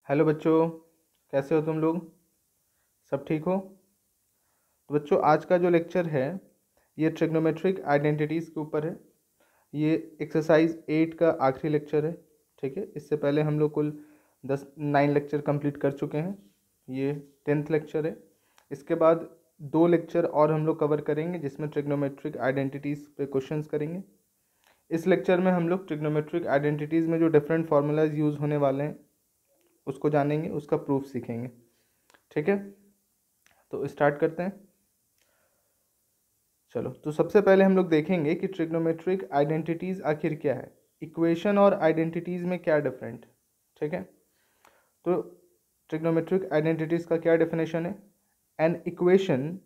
Hello बच्चों, कैसे हो तुम लोग? सब ठीक हो? तो बच्चों, आज का जो लेक्चर है ये ट्रिग्नोमेट्रिक आइडेंटिटीज़ के ऊपर है। ये एक्सरसाइज 8 का आखिरी लेक्चर है। ठीक है, इससे पहले हम लोग कुल 9 लेक्चर कंप्लीट कर चुके हैं। ये 10th लेक्चर है। इसके बाद 2 लेक्चर और हम लोग कवर करेंगे जिसमें ट्रिग्नोमेट्रिक आइडेंटिटीज़ पे क्वेश्चंस करेंगे। इस लेक्चर में हम लोग ट्रिग्नोमेट्रिक आइडेंटिटीज़ में जो डिफरेंट फार्मूलाज यूज़ होने वाले हैं उसको जानेंगे, उसका प्रूफ सीखेंगे। ठीक है, तो स्टार्ट करते हैं। चलो, तो सबसे पहले हम लोग देखेंगे कि ट्रिग्नोमेट्रिक आइडेंटिटीज़ आखिर क्या है, इक्वेशन और आइडेंटिटीज़ में क्या डिफरेंट। ठीक है, तो ट्रिग्नोमेट्रिक आइडेंटिटीज़ का क्या डेफिनेशन है? An equation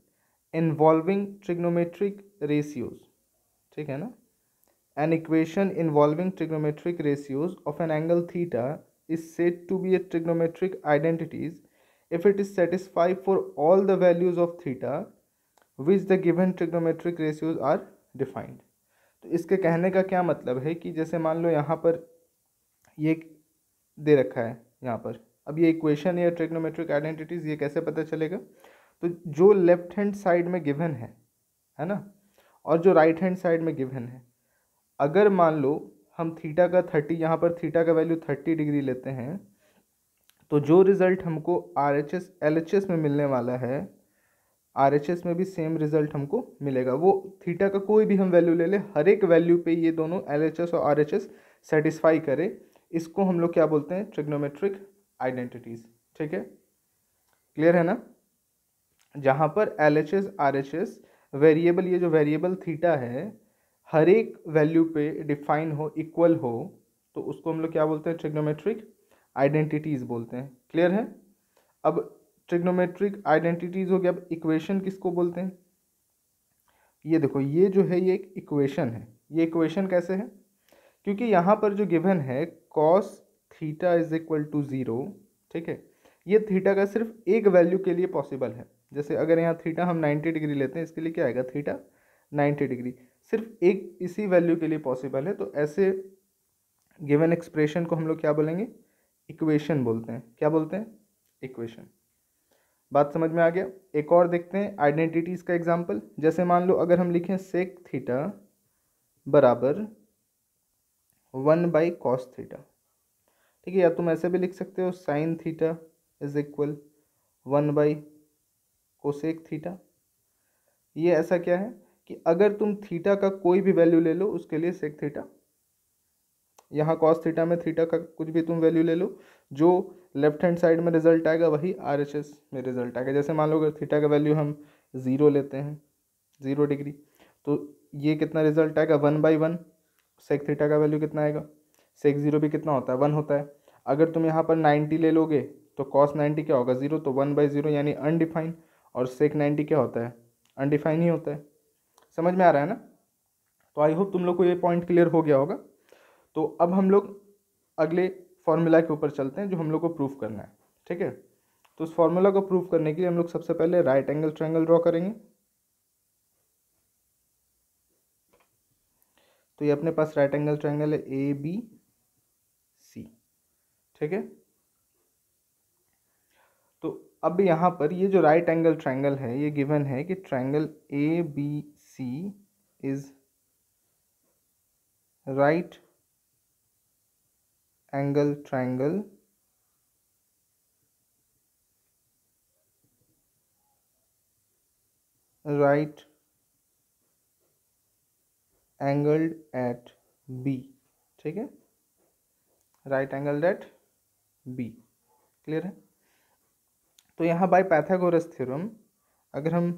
involving trigonometric ratios. ठीक है ना? An equation involving trigonometric ratios of an angle theta is said to be a trigonometric identities if it is satisfied for all the values of theta which the given trigonometric ratios are defined। तो इसके कहने का क्या मतलब है कि जैसे मान लो यहाँ पर ये दे रखा है यहाँ पर, अब ये इक्वेशन या ट्रिग्नोमेट्रिक आइडेंटिटीज ये कैसे पता चलेगा? तो जो लेफ्ट हैंड साइड में गिवन है ना, और जो राइट हैंड साइड में गिवन है, अगर मान लो हम थीटा का 30, यहाँ पर थीटा का वैल्यू 30 डिग्री लेते हैं, तो जो रिज़ल्ट हमको RHS LHS में मिलने वाला है, RHS में भी सेम रिजल्ट हमको मिलेगा। वो थीटा का कोई भी हम वैल्यू ले ले, हर एक वैल्यू पे ये दोनों LHS और RHS सेटिस्फाई करे, इसको हम लोग क्या बोलते हैं? Trigonometric identities. ठीक है, क्लियर है ना? जहाँ पर LHS RHS वेरिएबल, ये जो वेरिएबल थीटा है, हर एक वैल्यू पे डिफाइन हो, इक्वल हो, तो उसको हम लोग क्या बोलते हैं? ट्रिग्नोमेट्रिक आइडेंटिटीज बोलते हैं। क्लियर है? अब ट्रिग्नोमेट्रिक आइडेंटिटीज हो गया। अब इक्वेशन किसको बोलते हैं? ये देखो, ये जो है ये एक इक्वेशन है। ये इक्वेशन कैसे है? क्योंकि यहाँ पर जो गिवन है cos theta is equal to 0। ठीक है, ये थीटा का सिर्फ एक वैल्यू के लिए पॉसिबल है। जैसे अगर यहाँ थीटा हम 90 डिग्री लेते हैं, इसके लिए क्या आएगा? थीटा 90 डिग्री सिर्फ एक इसी वैल्यू के लिए पॉसिबल है। तो ऐसे गिवन एक्सप्रेशन को हम लोग क्या बोलेंगे? इक्वेशन बोलते हैं। क्या बोलते हैं? इक्वेशन। बात समझ में आ गया? एक और देखते हैं आइडेंटिटीज का एग्जांपल। जैसे मान लो अगर हम लिखें सेक थीटा बराबर 1/cos थीटा। ठीक है, या तुम ऐसे भी लिख सकते हो साइन थीटा इज इक्वल 1/कोसेक थीटा। ये ऐसा क्या है कि अगर तुम थीटा का कोई भी वैल्यू ले लो उसके लिए सेक थीटा, यहाँ कॉस थीटा में थीटा का कुछ भी तुम वैल्यू ले लो, जो लेफ्ट हैंड साइड में रिजल्ट आएगा वही RHS में रिजल्ट आएगा। जैसे मान लो अगर थीटा का वैल्यू हम 0 लेते हैं, 0 डिग्री, तो ये कितना रिजल्ट आएगा? 1/1। सेक थीटा का वैल्यू कितना आएगा? सेक 0 भी कितना होता है? 1 होता है। अगर तुम यहाँ पर 90 ले लोगे तो कॉस 90 क्या होगा? 0, तो 1/0 यानी अनडिफाइन। और सेक 90 क्या होता है? अनडिफाइन ही होता है। समझ में आ रहा है ना? तो आई होप तुम लोग को ये पॉइंट क्लियर हो गया होगा। तो अब हम लोग अगले फॉर्मूला के ऊपर चलते हैं जो हम लोग को प्रूफ करना है। ठीक है, तो उस फॉर्मूला को प्रूफ करने के लिए हम लोग सबसे पहले राइट एंगल ट्रायंगल ड्रॉ करेंगे। तो ये अपने पास राइट एंगल ट्रायंगल है ABC। ठीक है, तो अब यहाँ पर ये जो राइट एंगल ट्रायंगल है, ये गिवन है कि triangle ABC is right angle triangle right angled at B। ठीक है, right angled at B। Clear है? तो यहाँ बाय पाइथागोरस थ्योरम, अगर हम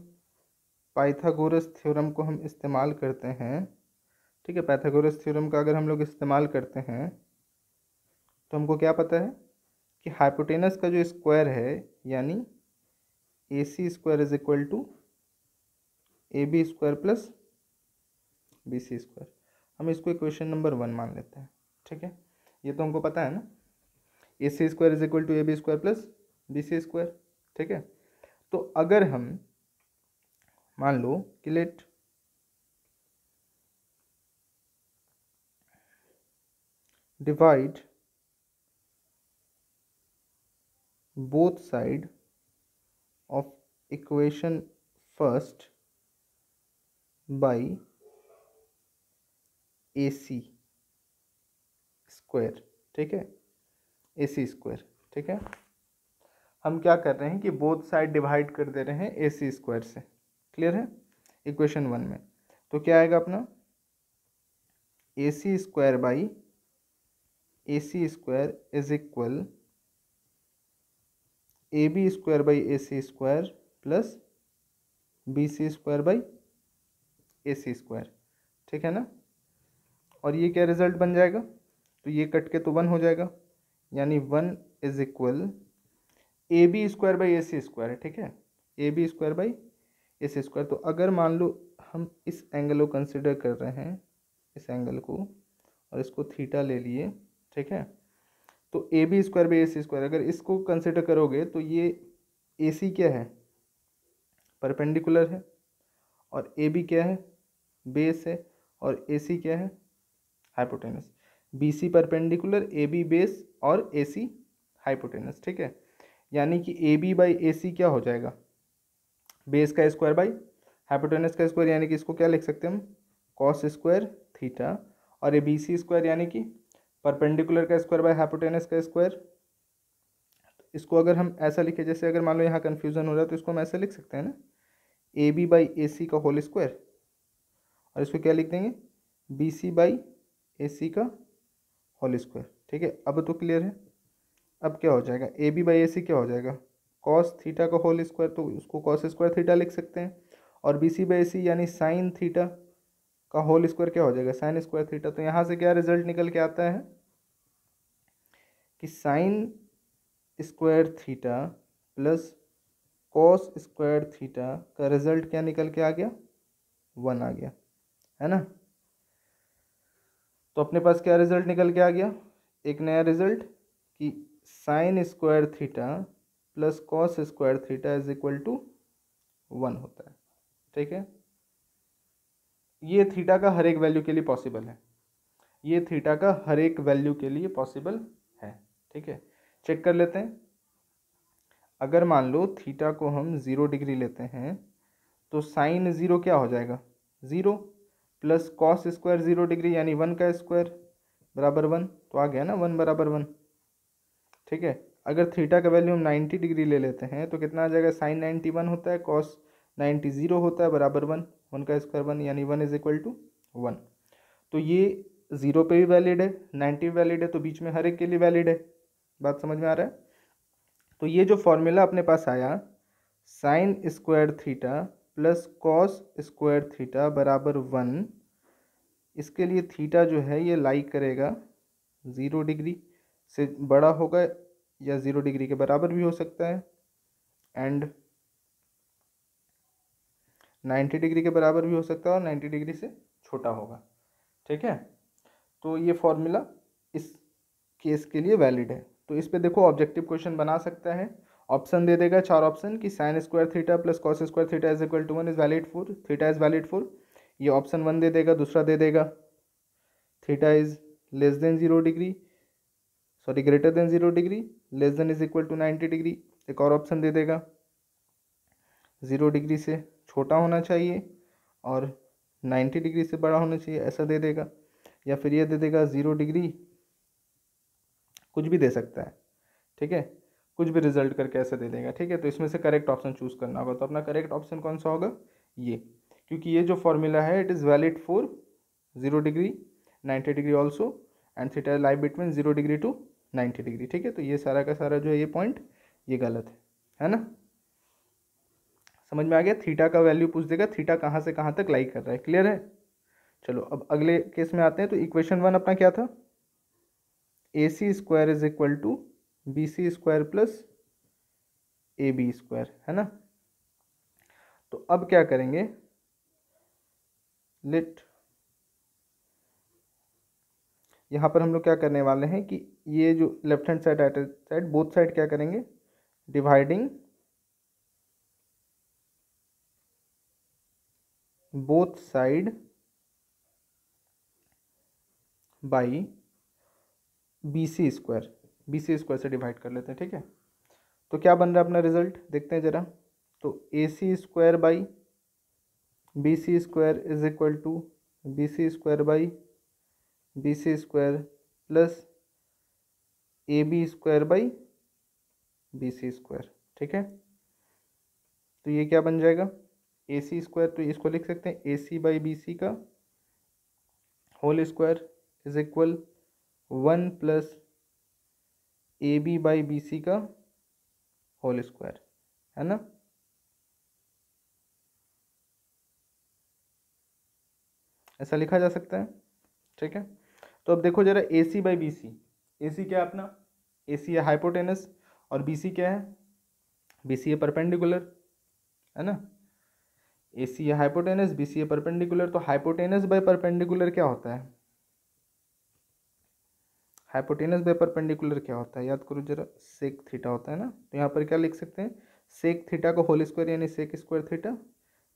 पाइथागोरस थ्योरम को हम इस्तेमाल करते हैं, ठीक है, पाइथागोरस थ्योरम का अगर हम लोग इस्तेमाल करते हैं तो हमको क्या पता है कि हाइपोटेनस का जो स्क्वायर है यानी AC² is equal to AB² plus BC²। हम इसको इक्वेशन नंबर 1 मान लेते हैं। ठीक है, ये तो हमको पता है ना, AC² is equal to AB² plus BC²। ठीक है, तो अगर हम मान लो कि let divide both side of equation first by AC square, ठीक है, AC स्क्वायर, ठीक है। हम क्या कर रहे हैं कि बोथ साइड डिवाइड कर दे रहे हैं AC स्क्वायर से, क्लियर है, इक्वेशन 1 में। तो क्या आएगा अपना AC square by AC square is equal AB square by AC square plus BC square by AC square, ठीक है ना। और ये क्या रिजल्ट बन जाएगा, तो ये कट के तो 1 हो जाएगा, यानी 1 is equal AB square by AC square, ठीक है, AB square by AC square. तो अगर मान लो हम इस एंगल को कंसिडर कर रहे हैं, इस एंगल को, और इसको थीटा ले लिए, ठीक है, तो AB square by AC square अगर इसको कंसिडर करोगे तो ये AC क्या है, परपेंडिकुलर है, और AB क्या है, बेस है, और AC क्या है, hypotenuse. BC perpendicular, AB base और AC हाइपोटेनस, ठीक है। यानी कि AB बाई AC क्या हो जाएगा, बेस का स्क्वायर बाई हाइपोटेनस का स्क्वायर, यानी कि इसको क्या लिख सकते हैं हम, कॉस स्क्वायर थीटा, और ये BC स्क्वायर यानी कि परपेंडिकुलर का स्क्वायर बाय हाइपोटेनस का स्क्वायर। इसको अगर हम ऐसा लिखे, जैसे अगर मान लो यहाँ कन्फ्यूजन हो रहा है तो इसको हम ऐसे लिख सकते हैं ना, AB बाई AC का होल स्क्वायर, और इसको क्या लिख देंगे, BC बाई AC का होल स्क्वायर, ठीक है। अब तो क्लियर है। अब क्या हो जाएगा, AB बाई AC क्या हो जाएगा, कॉस थीटा का होल स्क्वायर, तो उसको कॉस स्क्वायर थीटा लिख सकते हैं, और BC बाई AC यानी साइन थीटा का होल स्क्वायर क्या हो जाएगा, साइन स्क्वायर थीटा। तो यहाँ से क्या रिजल्ट निकल के आता है कि sine square theta plus cos square theta का रिजल्ट क्या निकल के आ गया, 1 आ गया, है ना। तो अपने पास क्या रिजल्ट निकल के आ गया, एक नया रिजल्ट कि sine square theta plus cos square theta is equal to 1 होता है, ठीक है। ये थीटा का हर एक वैल्यू के लिए पॉसिबल है, ये थीटा का हर एक वैल्यू के लिए पॉसिबल है, ठीक है। चेक कर लेते हैं। अगर मान लो थीटा को हम 0 डिग्री लेते हैं तो साइन 0 क्या हो जाएगा, 0 प्लस कॉस स्क्वायर 0 डिग्री यानी 1 का स्क्वायर बराबर 1, तो आ गया ना 1 बराबर 1, ठीक है। अगर थीटा का वैल्यू हम 90 डिग्री ले लेते हैं तो कितना आ जाएगा, साइन 90 1 होता है, कॉस 90 0 होता है, बराबर 1, 1 का स्क्वायर 1 यानी 1 इज इक्वल टू 1। तो ये 0 पे भी वैलिड है, 90 भी वैलिड है, तो बीच में हर एक के लिए वैलिड है। बात समझ में आ रहा है। तो ये जो फॉर्मूला अपने पास आया, sign square theta plus cos square theta बराबर 1, इसके लिए थीटा जो है ये लाई करेगा 0 डिग्री से बड़ा होगा, या 0 डिग्री के बराबर भी हो सकता है, एंड 90 डिग्री के बराबर भी हो सकता है, और 90 डिग्री से छोटा होगा, ठीक है। तो ये फॉर्मूला इस केस के लिए वैलिड है। तो इस पे देखो ऑब्जेक्टिव क्वेश्चन बना सकता है, ऑप्शन दे देगा 4 ऑप्शन कि sine square theta plus cos square theta is equal to 1 is valid for, theta is valid for, ये ऑप्शन 1 दे देगा। दूसरा दे देगा theta is less than 0 degree, sorry greater than 0 degree, less than is equal to 90 degree. एक और option दे देगा 0 degree से छोटा होना चाहिए और 90 डिग्री से बड़ा होना चाहिए, ऐसा दे देगा। या फिर ये दे देगा 0 डिग्री, कुछ भी दे सकता है, ठीक है, कुछ भी रिजल्ट करके ऐसा दे देगा, ठीक है। तो इसमें से करेक्ट ऑप्शन चूज करना होगा। तो अपना करेक्ट ऑप्शन कौन सा होगा, ये, क्योंकि ये जो फॉर्मूला है it is valid for 0 degree, 90 degree also, and theta lie between 0 degree to 90 degree, ठीक है। तो ये सारा का सारा जो है ये पॉइंट ये गलत है ना। समझ में आ गया। थीटा का वैल्यू पूछ देगा, थीटा कहाँ से कहाँ तक लाई कर रहा है, क्लियर है। चलो अब अगले केस में आते हैं। तो इक्वेशन 1 अपना क्या था, AC square is equal to BC square plus AB square, है ना। तो अब क्या करेंगे, लेट, यहाँ पर हम लोग क्या करने वाले हैं कि ये जो left hand side right hand side both side क्या करेंगे, dividing both side by BC square, BC square से डिवाइड कर लेते हैं, ठीक है। तो क्या बन रहा है अपना रिजल्ट, देखते हैं ज़रा। तो A C square by B C square is equal to B C square by B C square plus A B square by B C square. ठीक है, तो ये क्या बन जाएगा, ए सी स्क्वायर, तो इसको लिख सकते हैं ए सी बाई बी सी का whole square is equal 1 plus A B by B C का होल स्क्वायर, है ना। ऐसा लिखा जा सकता है। ठीक है, तो अब देखो जरा ए सी बाई बी सी, ए सी क्या है अपना, ए सी है हाइपोटेनस और बी सी क्या है, बी सी है परपेंडिकुलर, है ना। ए सी है हाइपोटेनस, बी सी है परपेंडिकुलर, तो हाइपोटेनस बाय परपेंडिकुलर क्या होता है, हाइपोटेनस बाय परपेंडिकुलर क्या होता है, याद करो जरा, सेक थीटा होता है ना। तो यहाँ पर क्या लिख सकते हैं, सेक थीटा का होल स्क्वायर यानी सेक स्क्वायर थीटा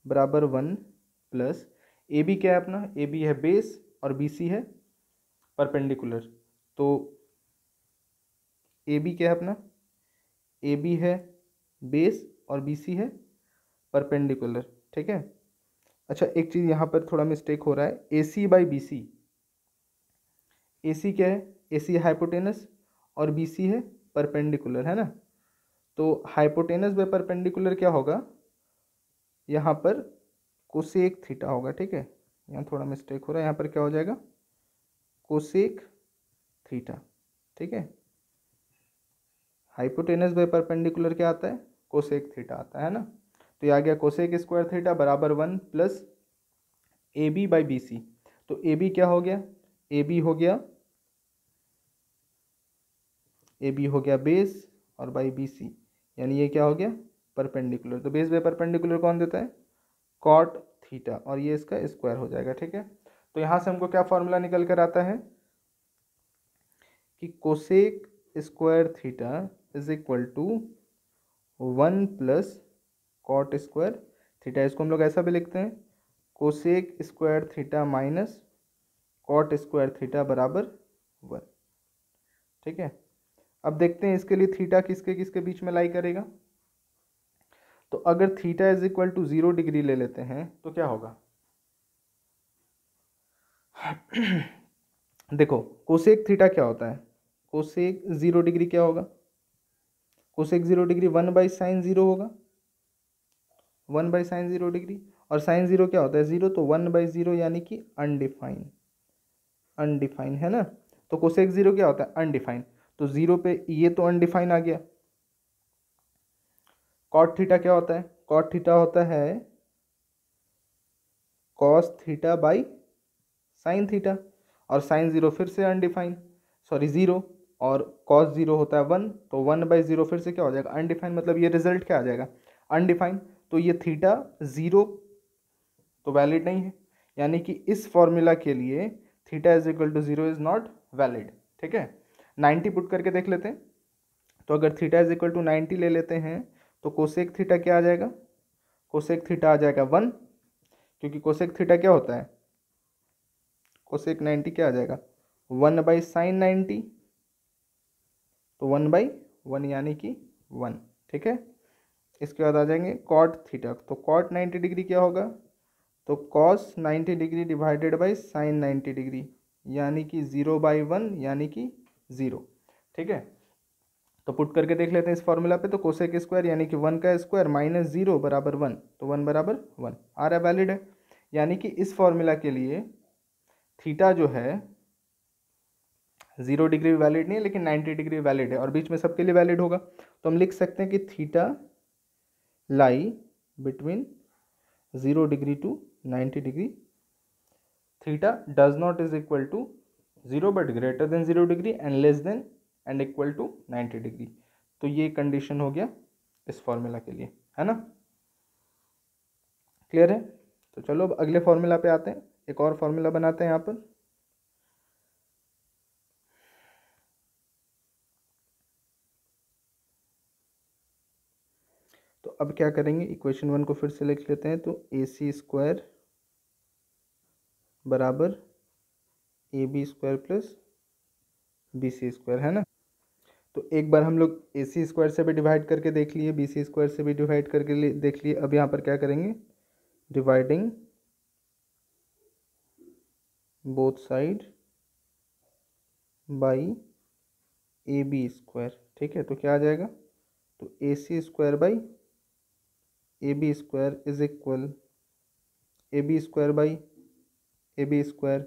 बराबर 1 प्लस ए बी क्या है अपना, ए बी है बेस और बी सी है परपेंडिकुलर। तो ए बी क्या है अपना, ए बी है बेस और बी सी है परपेंडिकुलर। ठीक है, अच्छा एक चीज़ यहाँ पर थोड़ा मिस्टेक हो रहा है, ए सी बाई बी सी, ए सी क्या है, ए सी हाइपोटेनस और बी सी है परपेंडिकुलर, है ना। तो हाइपोटेनस बाय परपेंडिकुलर क्या होगा, यहाँ पर कोसेक थीटा होगा। ठीक है, यहाँ थोड़ा मिस्टेक हो रहा है, यहाँ पर क्या हो जाएगा, कोसेक थीटा। ठीक है, हाइपोटेनस बाय परपेंडिकुलर क्या आता है, कोसेक थीटा आता है ना। तो ये आ गया कोसेक स्क्वायर थीटा बराबर 1 plus A B by B C. तो ए बी क्या हो गया, ए बी हो गया, ए बी हो गया बेस और बाई बी सी, यानी ये क्या हो गया परपेंडिकुलर। तो बेस बाय परपेंडिकुलर कौन देता है, कॉट थीटा, और ये इसका स्क्वायर हो जाएगा। ठीक है, तो यहाँ से हमको क्या फॉर्मूला निकल कर आता है कि cosec square theta is equal to 1 plus cot square theta. इसको हम लोग ऐसा भी लिखते हैं, cosec square theta minus cot square theta बराबर 1। ठीक है, अब देखते हैं इसके लिए थीटा किसके किसके बीच में लाई करेगा। तो अगर theta is equal to 0 degree ले लेते हैं तो क्या होगा देखो कोसेक थीटा क्या होता है, कोसेक 0 डिग्री क्या होगा, कोसेक 0 डिग्री 1 बाई साइन 0 होगा, 1 बाई साइन 0 डिग्री, और साइन 0 क्या होता है 0, तो 1 बाई 0 यानी कि अनडिफाइन, अनडिफाइन है ना। तो कोसेक 0 क्या होता है अनडिफाइन, तो 0 पे ये तो अनडिफाइन आ गया। कॉट थीटा क्या होता है, कॉट थीटा होता है cos theta by sine theta, और साइन 0 फिर से अनडिफाइन, सॉरी 0, और कॉस 0 होता है 1, तो 1 बाई 0 फिर से क्या हो जाएगा अनडिफाइन, मतलब ये रिजल्ट क्या आ जाएगा अनडिफाइन। तो ये थीटा 0 तो वैलिड नहीं है, यानी कि इस फॉर्मूला के लिए theta is equal to 0 is not valid. ठीक है, 90 पुट करके देख लेते हैं। तो अगर थीटा इज इक्वल टू 90 ले लेते हैं तो कोसेक थीटा क्या आ जाएगा, कोसेक थीटा आ जाएगा 1, क्योंकि कोसेक थीटा क्या होता है, कोसेक 90 क्या आ जाएगा 1 बाई साइन 90, तो 1 बाई 1 यानी कि 1। ठीक है, इसके बाद आ जाएंगे कॉट थीटा, तो कॉट 90 डिग्री क्या होगा, तो cos 90 degree divided by sine 90 degree, यानी कि 0 बाई 1 यानी कि 0। ठीक है, तो पुट करके देख लेते हैं इस फॉर्मूला पे, तो कोसेक स्क्वायर यानी कि 1 का स्क्वायर माइनस 0 बराबर 1, तो 1 बराबर 1 आ रहा है, वैलिड है। यानी कि इस फॉर्मूला के लिए थीटा जो है 0 डिग्री वैलिड नहीं है लेकिन 90 डिग्री वैलिड है, और बीच में सबके लिए वैलिड होगा। तो हम लिख सकते हैं कि theta lie between 0 degree to 90 degree, theta does not is equal to 0 but greater than 0 degree and less than and equal to 90 degree. तो ये कंडीशन हो गया इस फॉर्मूला के लिए, है ना, क्लियर है। तो चलो अब अगले फॉर्मूला पे आते हैं, एक और फॉर्मूला बनाते हैं यहाँ पर। तो अब क्या करेंगे, इक्वेशन 1 को फिर से लिख लेते हैं, तो ए सी स्क्वायर बराबर A B square plus B C square, है ना। तो एक बार हम लोग ए सी स्क्वायर से भी डिवाइड करके देख लिए, बी सी स्क्वायर से भी डिवाइड करके देख लिए। अब यहाँ पर क्या करेंगे, dividing both side by A B square. ठीक है, तो क्या आ जाएगा, तो A C square by A B square is equal A B square by A B square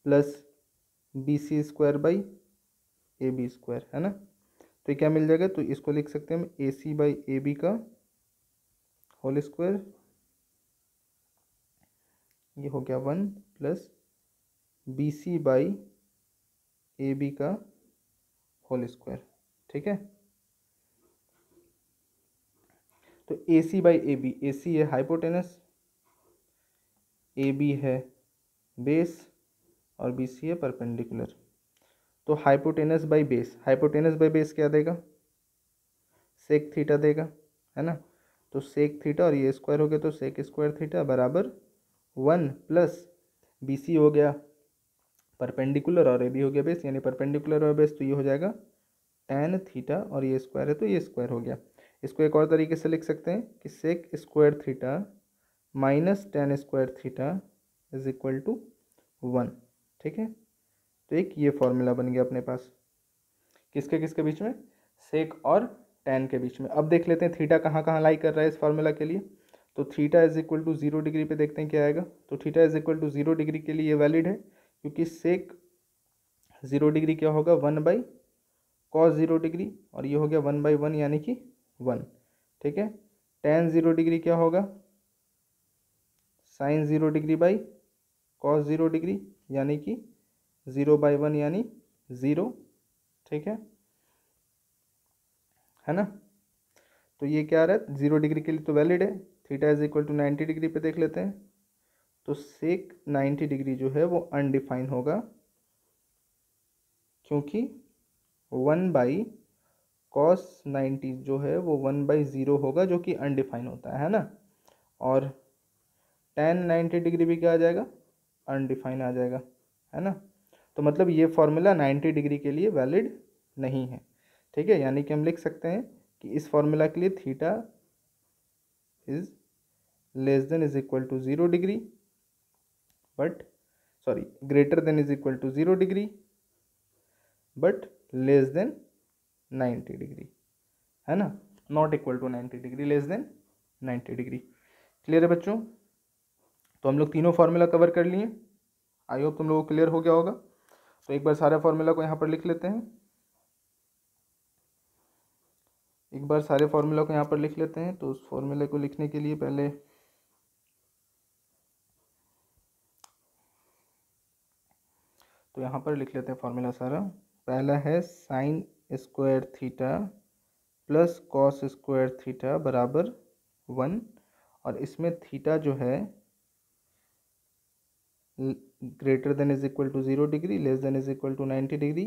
plus B C square by A B square, है ना। तो ये क्या मिल जाएगा, तो इसको लिख सकते हैं हम A C by A B का होल स्क्वायर, ये हो गया 1 plus B C by A B का होल स्क्वायर। ठीक है, तो A C by A B, ए सी है हाइपोटेनस, ए बी है बेस और बी सी है परपेंडिकुलर। तो hypotenuse by base, hypotenuse by base क्या देगा, सेक थीटा देगा, है ना। तो सेक थीटा और ये स्क्वायर हो गया, तो सेक स्क्वायर थीटा बराबर 1 प्लस बी सी हो गया परपेंडिकुलर और ए बी हो गया बेस, यानी परपेंडिकुलर और बेस, तो ये हो जाएगा tan थीटा और ये स्क्वायर है तो ये स्क्वायर हो गया। इसको एक और तरीके से लिख सकते हैं कि sec square theta minus tan square theta is equal to 1। ठीक है, तो एक ये फॉर्मूला बन गया अपने पास, किसके किसके बीच में, सेक और टैन के बीच में। अब देख लेते हैं थीटा कहाँ कहाँ लाई कर रहा है इस फॉर्मूला के लिए। तो theta is equal to 0 degree पे देखते हैं क्या आएगा। तो theta is equal to 0 degree के लिए ये वैलिड है, क्योंकि सेक 0 डिग्री क्या होगा, 1 बाई कॉस 0 डिग्री, और ये हो गया 1 बाई 1 यानी कि 1। ठीक है, टैन 0 डिग्री क्या होगा, sine 0 degree by cos 0 degree, यानी कि 0 बाई 1 यानी 0। ठीक है ना। तो ये क्या आ रहा है, 0 डिग्री के लिए तो वैलिड है। Theta is equal to 90 degree पे देख लेते हैं। तो सेक 90 डिग्री जो है वो अनडिफाइन होगा, क्योंकि 1 बाई कॉस 90 जो है वो 1 बाई 0 होगा, जो कि अनडिफाइन होता है ना। और tan 90 डिग्री भी क्या आ जाएगा, अनडिफाइन आ जाएगा, है ना। तो मतलब ये फॉर्मूला 90 डिग्री के लिए वैलिड नहीं है। ठीक है, यानी कि हम लिख सकते हैं कि इस फॉर्मूला के लिए theta is less than is equal to 0 degree, but sorry greater than is equal to 0 degree but less than 90 degree, है ना, not equal to 90 degree, less than 90 degree. Clear है बच्चों। तो हम लोग तीनों फार्मूला कवर कर लिए, आई होप तुम लोगों को क्लियर हो गया होगा। तो एक बार सारे फार्मूला को यहाँ पर लिख लेते हैं, एक बार सारे फार्मूला को यहाँ पर लिख लेते हैं। तो उस फॉर्मूले को लिखने के लिए पहले तो यहाँ पर लिख लेते हैं फार्मूला सारा। पहला है sine square theta plus cos square theta बराबर 1, और इसमें थीटा जो है greater than is equal to 0 degree, less than is equal to 90 degree.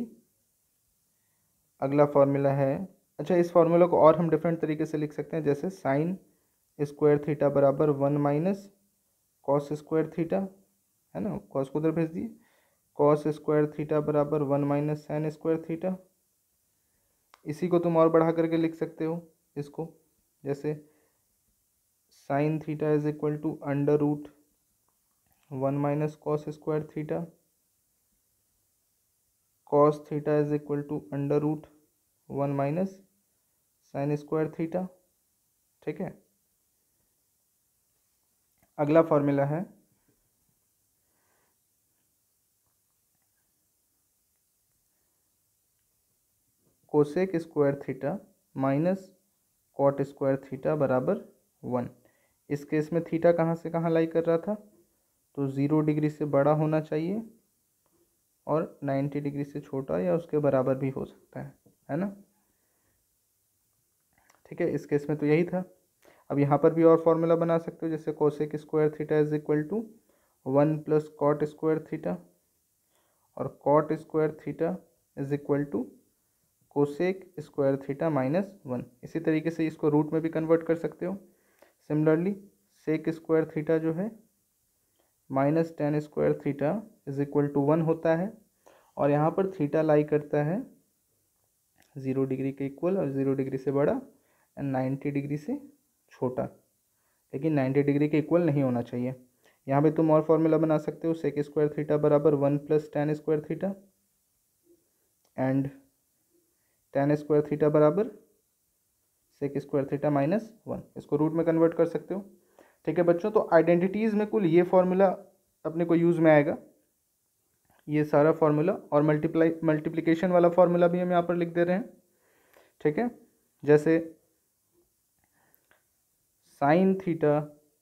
अगला फॉर्मूला है, अच्छा इस फॉर्मूला को और हम डिफरेंट तरीके से लिख सकते हैं, जैसे साइन स्क्वायर थीटा बराबर 1 माइनस कॉस स्क्वायर थीटा, है ना, कॉस को उधर भेज दिए, कॉस स्क्वायर थीटा बराबर 1 माइनस साइन स्क्वायर थीटा। इसी को तुम और बढ़ा करके लिख सकते हो इसको, जैसे sine theta is equal to under root 1 minus cos square theta, cos theta is equal to under root 1 minus sine square theta. ठीक है, अगला फॉर्मूला है cosec square theta minus cot square theta बराबर 1। इस केस में theta कहाँ से कहाँ लाई कर रहा था, तो 0 डिग्री से बड़ा होना चाहिए और 90 डिग्री से छोटा या उसके बराबर भी हो सकता है ना। ठीक है, इस केस में तो यही था। अब यहाँ पर भी और फॉर्मूला बना सकते हो, जैसे cosec square theta is equal to 1 plus cot square theta, और cot square theta is equal to cosec square theta minus 1। इसी तरीके से इसको रूट में भी कन्वर्ट कर सकते हो। सिमिलरली सेक स्क्वायर थीटा जो है minus tan square theta is equal to 1 होता है, और यहाँ पर थीटा लाई करता है 0 डिग्री के इक्वल और 0 डिग्री से बड़ा एंड 90 डिग्री से छोटा, लेकिन 90 डिग्री के इक्वल नहीं होना चाहिए। यहाँ पे तुम और फॉर्मूला बना सकते हो, सेक स्क्वायर थीटा बराबर 1 plus tan square theta and tan square theta बराबर सेक स्क्वायर थीटा माइनस 1, इसको रूट में कन्वर्ट कर सकते हो। ठीक है बच्चों, तो आइडेंटिटीज़ में कुल ये फॉर्मूला अपने को यूज़ में आएगा, ये सारा फॉर्मूला, और मल्टीप्लिकेशन वाला फॉर्मूला भी हम यहाँ पर लिख दे रहे हैं। ठीक है, जैसे sine theta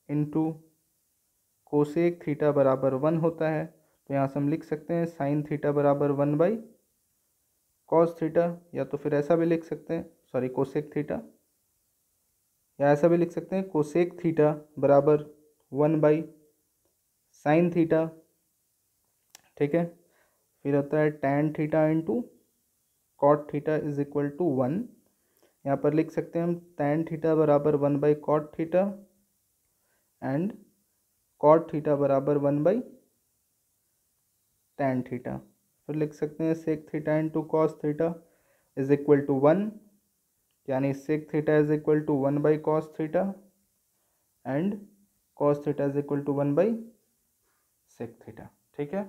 into cosec theta बराबर 1 होता है, तो यहाँ से हम लिख सकते हैं साइन थीटा बराबर 1 बाई कॉस थीटा, या तो फिर ऐसा भी लिख सकते हैं, सॉरी कोसेक थीटा, या ऐसा भी लिख सकते हैं कोसेक थीटा बराबर 1 बाई साइन थीटा। ठीक है, फिर होता है tan theta into cot theta is equal to 1, यहाँ पर लिख सकते हैं हम टैन थीटा बराबर 1 by cot theta and cot theta बराबर 1 बाई टैन थीटा। फिर लिख सकते हैं sec theta into cos theta is equal to 1, यानी sec theta is equal to 1 by cos theta and cos theta is equal to 1 by sec theta. ठीक है,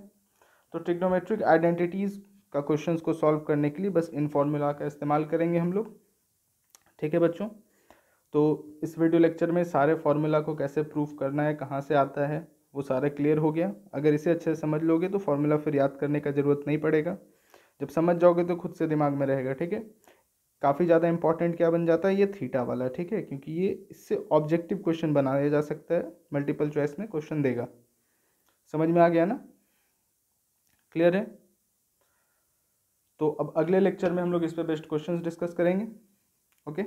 तो trigonometric identities का क्वेश्चंस को सॉल्व करने के लिए बस इन फॉर्मूला का इस्तेमाल करेंगे हम लोग। ठीक है बच्चों, तो इस वीडियो लेक्चर में सारे फार्मूला को कैसे प्रूफ करना है, कहाँ से आता है, वो सारा क्लियर हो गया। अगर इसे अच्छे से समझ लोगे तो फार्मूला फिर याद करने का ज़रूरत नहीं पड़ेगा, जब समझ जाओगे तो खुद से दिमाग में रहेगा। ठीक है, काफ़ी ज़्यादा इंपॉर्टेंट क्या बन जाता है, ये थीटा वाला। ठीक है, क्योंकि ये इससे ऑब्जेक्टिव क्वेश्चन बनाया जा सकता है, मल्टीपल चॉइस में क्वेश्चन देगा। समझ में आ गया ना, क्लियर है? तो अब अगले लेक्चर में हम लोग इस पर बेस्ट क्वेश्चंस डिस्कस करेंगे। ओके।